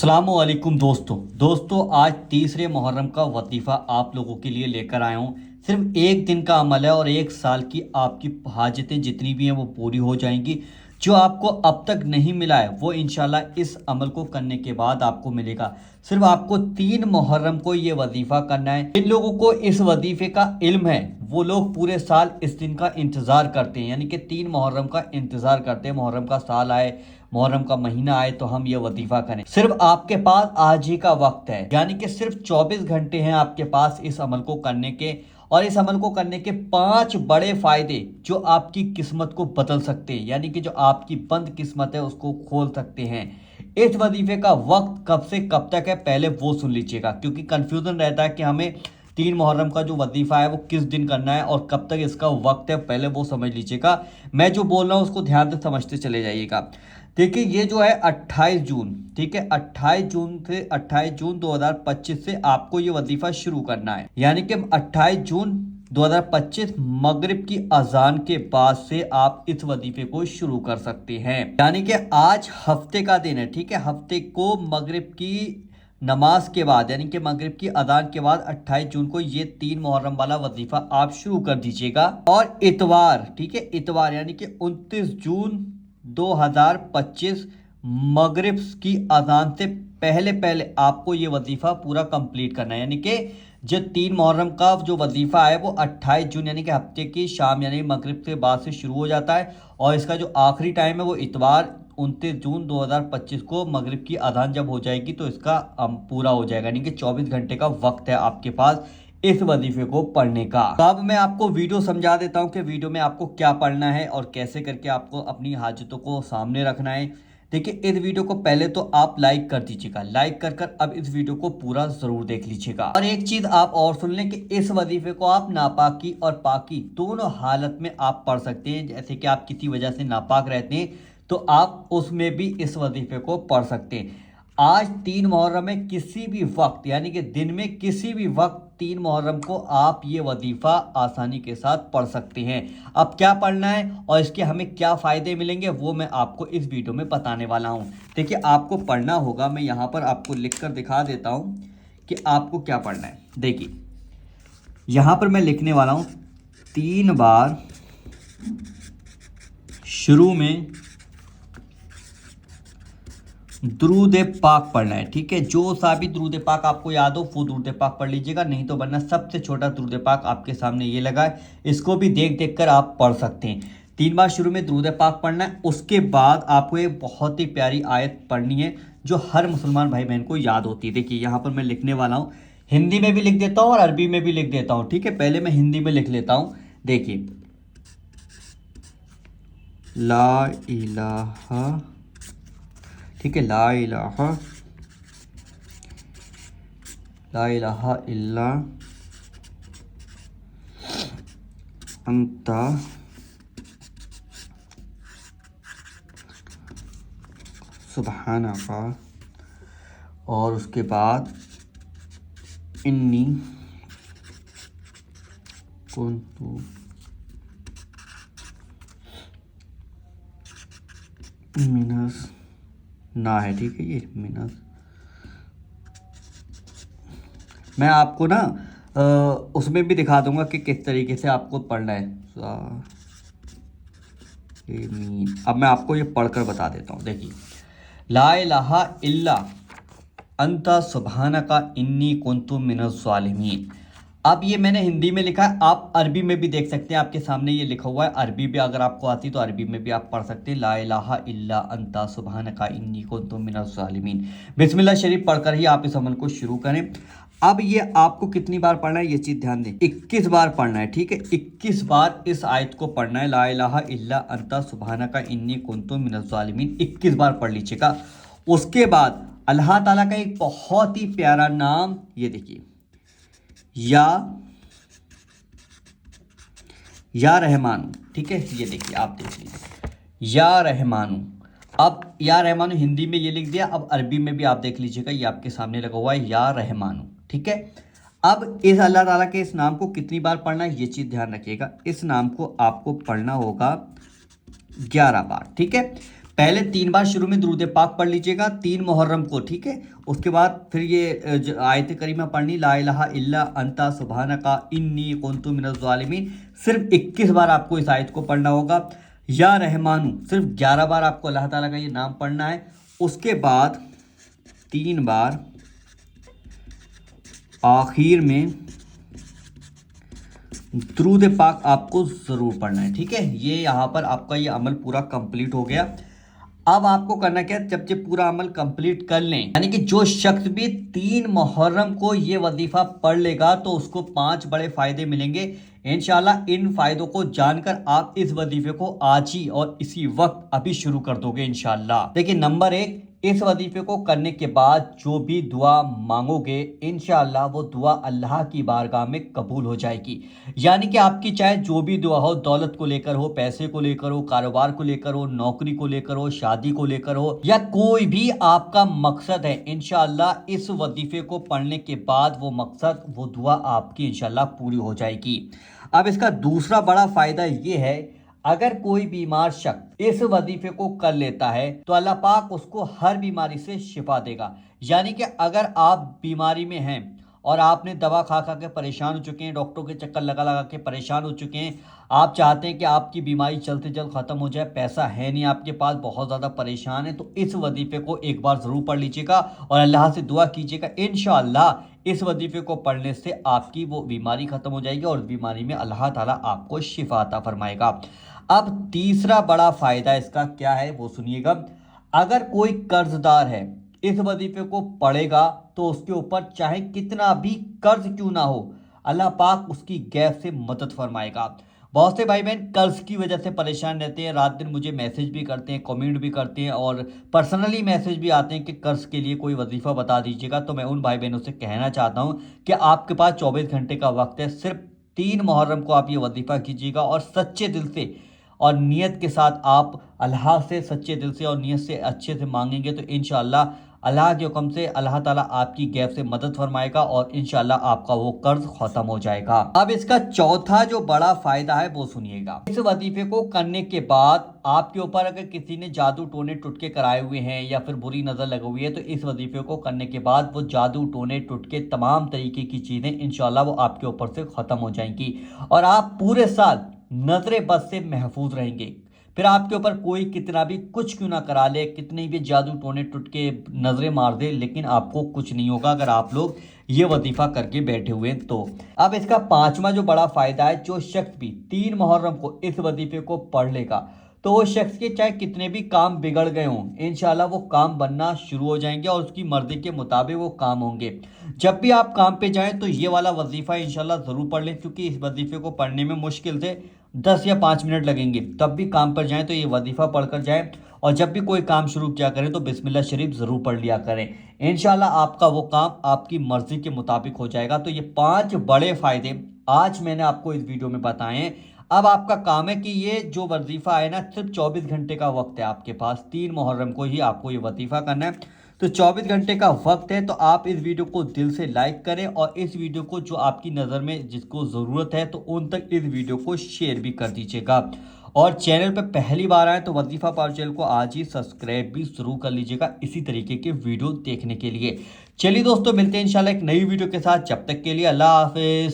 अस्सलाम वालेकुम दोस्तों आज तीसरे मुहर्रम का वजीफ़ा आप लोगों के लिए लेकर आया हूँ। सिर्फ एक दिन का अमल है और एक साल की आपकी हाजतें जितनी भी हैं वो पूरी हो जाएंगी। जो आपको अब तक नहीं मिला है वो इंशाल्लाह इस अमल को करने के बाद आपको मिलेगा। सिर्फ आपको 3 मुहर्रम को ये वजीफ़ा करना है। जिन लोगों को इस वजीफे का इल्म है वो लोग पूरे साल इस दिन का इंतज़ार करते हैं, यानी कि 3 मुहर्रम का इंतज़ार करते हैं। मुहर्रम का साल आए, मुहर्रम का महीना आए तो हम ये वजीफा करें। सिर्फ आपके पास आज ही का वक्त है, यानी कि सिर्फ 24 घंटे हैं आपके पास इस अमल को करने के। और इस अमल को करने के 5 बड़े फायदे जो आपकी किस्मत को बदल सकते हैं, यानी कि जो आपकी बंद किस्मत है उसको खोल सकते हैं। इस वजीफे का वक्त कब से कब तक है पहले वो सुन लीजिएगा, क्योंकि कंफ्यूजन रहता है कि हमें 3 मुहर्रम का जो वजीफा है वो किस दिन करना है और कब तक इसका वक्त है, पहले वो समझ लीजिएगा। मैं जो बोल रहा हूँ उसको ध्यान से समझते चले जाइएगा। देखिए ये जो है 28 जून, ठीक है, 28 जून 2025 से आपको ये वजीफा शुरू करना है, यानी कि 28 जून 2025 मगरिब की अजान के बाद से आप इस वजीफे को शुरू कर सकते हैं। यानी कि आज हफ्ते का दिन है, ठीक है, हफ्ते को मगरिब की नमाज के बाद यानी कि मगरिब की अजान के बाद 28 जून को ये 3 मुहर्रम वाला वजीफा आप शुरू कर दीजिएगा। और इतवार, ठीक है, इतवार यानी कि 29 जून 2025 मगरिब की अजान से पहले पहले आपको ये वजीफा पूरा कंप्लीट करना है। यानी कि जो 3 मुहर्रम का जो वजीफा है वो 28 जून यानी कि हफ्ते की शाम यानी मगरिब के बाद से शुरू हो जाता है और इसका जो आखिरी टाइम है वो इतवार 29 जून 2025 को मगरिब की अजान जब हो जाएगी तो इसका पूरा हो जाएगा। यानी कि 24 घंटे का वक्त है आपके पास इस वजीफे को पढ़ने का। तो अब मैं आपको वीडियो समझा देता हूं कि वीडियो में आपको क्या पढ़ना है और कैसे करके आपको अपनी हाजतों को सामने रखना है। देखिए इस वीडियो को पहले तो आप लाइक कर दीजिएगा, लाइक कर अब इस वीडियो को पूरा जरूर देख लीजिएगा। और एक चीज आप और सुन लें कि इस वजीफे को आप नापाकी और पाकी दोनों हालत में आप पढ़ सकते हैं। जैसे कि आप किसी वजह से नापाक रहते हैं तो आप उसमें भी इस वजीफे को पढ़ सकते हैं। आज 3 मुहर्रम में किसी भी वक्त यानी कि दिन में किसी भी वक्त 3 मुहर्रम को आप ये वजीफा आसानी के साथ पढ़ सकते हैं। अब क्या पढ़ना है और इसके हमें क्या फ़ायदे मिलेंगे वो मैं आपको इस वीडियो में बताने वाला हूँ। देखिए आपको पढ़ना होगा, मैं यहाँ पर आपको लिख कर दिखा देता हूँ कि आपको क्या पढ़ना है। देखिए यहाँ पर मैं लिखने वाला हूँ 3 बार शुरू में दुरूद पाक पढ़ना है, ठीक है। जो सा भी दुरूद पाक आपको याद हो वो दुरूद पाक पढ़ लीजिएगा, नहीं तो वरना सबसे छोटा दुरूद पाक आपके सामने ये लगा है, इसको भी देख देख कर आप पढ़ सकते हैं। 3 बार शुरू में दुरूद पाक पढ़ना है। उसके बाद आपको एक बहुत ही प्यारी आयत पढ़नी है जो हर मुसलमान भाई बहन को याद होती है। देखिए यहाँ पर मैं लिखने वाला हूँ, हिंदी में भी लिख देता हूँ और अरबी में भी लिख देता हूँ, ठीक है। पहले मैं हिंदी में लिख लेता हूँ। देखिए ला इलाहा, ठीक है, ला इलाहा इल्ला अंता सुब्हानका, और उसके बाद इन्नी कुन्तु मिनस ना है, ठीक है, ये मिनस। मैं आपको ना उसमें भी दिखा दूंगा कि किस तरीके से आपको पढ़ना है। अब मैं आपको ये पढ़कर बता देता हूँ। देखिए ला इलाहा इल्ला अंता सुब्हानका इन्नी कुन्तु मिनज़ ज़ालिमीन। अब ये मैंने हिंदी में लिखा है, आप अरबी में भी देख सकते हैं, आपके सामने ये लिखा हुआ है। अरबी भी अगर आपको आती तो अरबी में भी आप पढ़ सकते हैं, ला इलाहा इल्ला अंता सुब्हानका इन्नी कुन्तु मिनज़ ज़ालिमीन। बिस्मिल्लाह शरीफ पढ़कर ही आप इस अमल को शुरू करें। अब ये आपको कितनी बार पढ़ना है ये चीज़ ध्यान दें, 21 बार पढ़ना है, ठीक है। 21 बार इस आयत को पढ़ना है, ला इलाहा इल्ला अंता सुब्हानका इन्नी कुन्तु मिनज़ ज़ालिमीन, 21 बार पढ़ लीजिएगा। उसके बाद अल्लाह ताला का एक बहुत ही प्यारा नाम, ये देखिए या रहमानु, ठीक है, ये देखिए आप देख लीजिए या रहमानु। अब या रहमानु हिंदी में ये लिख दिया, अब अरबी में भी आप देख लीजिएगा, ये आपके सामने लगा हुआ है या रहमानु, ठीक है। अब इस अल्लाह ताला के इस नाम को कितनी बार पढ़ना है ये चीज़ ध्यान रखिएगा। इस नाम को आपको पढ़ना होगा 11 बार, ठीक है। पहले 3 बार शुरू में दुरूद पाक पढ़ लीजिएगा 3 मुहर्रम को, ठीक है। उसके बाद फिर ये आयत करीमा पढ़नी, ला इलाहा इल्ला अंता सुब्हानका इन्नी कुन्तु मिनज़ ज़ालिमीन, सिर्फ 21 बार आपको इस आयत को पढ़ना होगा। या रहमानु सिर्फ 11 बार आपको अल्लाह ताला का ये नाम पढ़ना है। उसके बाद 3 बार आखिर में दुरूद पाक आपको ज़रूर पढ़ना है, ठीक है। ये यहाँ पर आपका ये अमल पूरा कंप्लीट हो गया। अब आपको करना क्या है, जब ये पूरा अमल कंप्लीट कर लें, यानी कि जो शख्स भी 3 मुहर्रम को ये वजीफा पढ़ लेगा तो उसको 5 बड़े फायदे मिलेंगे इंशाल्लाह। इन फायदों को जानकर आप इस वजीफे को आज ही और इसी वक्त अभी शुरू कर दोगे इंशाल्लाह। देखिए, नंबर 1, इस वजीफे को करने के बाद जो भी दुआ मांगोगे इंशाल्लाह वो दुआ अल्लाह की बारगाह में कबूल हो जाएगी। यानी कि आपकी चाहे जो भी दुआ हो, दौलत को लेकर हो, पैसे को लेकर हो, कारोबार को लेकर हो, नौकरी को लेकर हो, शादी को लेकर हो, या कोई भी आपका मकसद है, इंशाल्लाह इस वजीफे को पढ़ने के बाद वो मकसद, वो दुआ आपकी इंशाल्लाह पूरी हो जाएगी। अब इसका दूसरा बड़ा फायदा ये है, अगर कोई बीमार शख्स इस वजीफे को कर लेता है तो अल्लाह पाक उसको हर बीमारी से शिफा देगा। यानी कि अगर आप बीमारी में हैं और आपने दवा खा खा के परेशान हो चुके हैं, डॉक्टरों के चक्कर लगा लगा के परेशान हो चुके हैं, आप चाहते हैं कि आपकी बीमारी जल्द से जल्द ख़त्म हो जाए, पैसा है नहीं आपके पास, बहुत ज़्यादा परेशान है, तो इस वजीफे को एक बार ज़रूर पढ़ लीजिएगा और अल्लाह से दुआ कीजिएगा। इंशाअल्लाह इस वजीफे को पढ़ने से आपकी वो बीमारी ख़त्म हो जाएगी और बीमारी में अल्लाह ताला आपको शिफा अता फरमाएगा। अब तीसरा बड़ा फ़ायदा इसका क्या है वो सुनिएगा। अगर कोई कर्जदार है, इस वजीफे को पढ़ेगा तो उसके ऊपर चाहे कितना भी कर्ज क्यों ना हो, अल्लाह पाक उसकी गैब से मदद फरमाएगा। बहुत से भाई बहन कर्ज की वजह से परेशान रहते हैं, रात दिन मुझे मैसेज भी करते हैं, कमेंट भी करते हैं और पर्सनली मैसेज भी आते हैं कि कर्ज के लिए कोई वजीफा बता दीजिएगा। तो मैं उन भाई बहनों से कहना चाहता हूँ कि आपके पास 24 घंटे का वक्त है, सिर्फ 3 मुहर्रम को आप ये वजीफा कीजिएगा और सच्चे दिल से और नियत के साथ आप अल्लाह से सच्चे दिल से और नियत से अच्छे से मांगेंगे तो इंशाअल्लाह अल्लाह के हुक्म से अल्लाह ताला आपकी गैब से मदद फरमाएगा और इंशाअल्लाह आपका वो कर्ज खत्म हो जाएगा। अब इसका चौथा जो बड़ा फायदा है वो सुनिएगा। इस वजीफे को करने के बाद आपके ऊपर अगर किसी ने जादू टोने टुटके कराए हुए हैं या फिर बुरी नजर लगी हुई है तो इस वजीफे को करने के बाद वो जादू टोने टुटके तमाम तरीके की चीजें इंशाअल्लाह वो आपके ऊपर से खत्म हो जाएंगी और आप पूरे साल नजरे बद से महफूज रहेंगे। फिर आपके ऊपर कोई कितना भी कुछ क्यों ना करा ले, कितने भी जादू टोने टुटके नजरें मार दे, लेकिन आपको कुछ नहीं होगा अगर आप लोग ये वजीफा करके बैठे हुए हैं तो। अब इसका पांचवा जो बड़ा फायदा है, जो शख्स भी 3 मुहर्रम को इस वजीफे को पढ़ लेगा तो वो शख्स के चाहे कितने भी काम बिगड़ गए हों इंशाल्लाह वो काम बनना शुरू हो जाएंगे और उसकी मर्जी के मुताबिक वो काम होंगे। जब भी आप काम पे जाएं तो ये वाला वजीफा इंशाल्लाह ज़रूर पढ़ लें, क्योंकि इस वजीफे को पढ़ने में मुश्किल से 10 या 5 मिनट लगेंगे। तब भी काम पर जाएं तो ये वजीफा पढ़ कर जाएं और जब भी कोई काम शुरू किया करें तो बिस्मिल्लाह शरीफ ज़रूर पढ़ लिया करें। इंशाल्लाह आपका वो काम आपकी मर्जी के मुताबिक हो जाएगा। तो ये 5 बड़े फ़ायदे आज मैंने आपको इस वीडियो में बताए हैं। अब आपका काम है कि ये जो वजीफा है ना, सिर्फ 24 घंटे का वक्त है आपके पास, 3 मुहर्रम को ही आपको ये वजीफा करना है। तो 24 घंटे का वक्त है, तो आप इस वीडियो को दिल से लाइक करें और इस वीडियो को जो आपकी नज़र में जिसको ज़रूरत है तो उन तक इस वीडियो को शेयर भी कर दीजिएगा। और चैनल पर पहली बार आए तो वजीफा पावर चैनल को आज ही सब्सक्राइब भी जरूर कर लीजिएगा इसी तरीके के वीडियो देखने के लिए। चलिए दोस्तों, मिलते हैं इंशाल्लाह एक नई वीडियो के साथ। जब तक के लिए अल्लाह हाफिज़।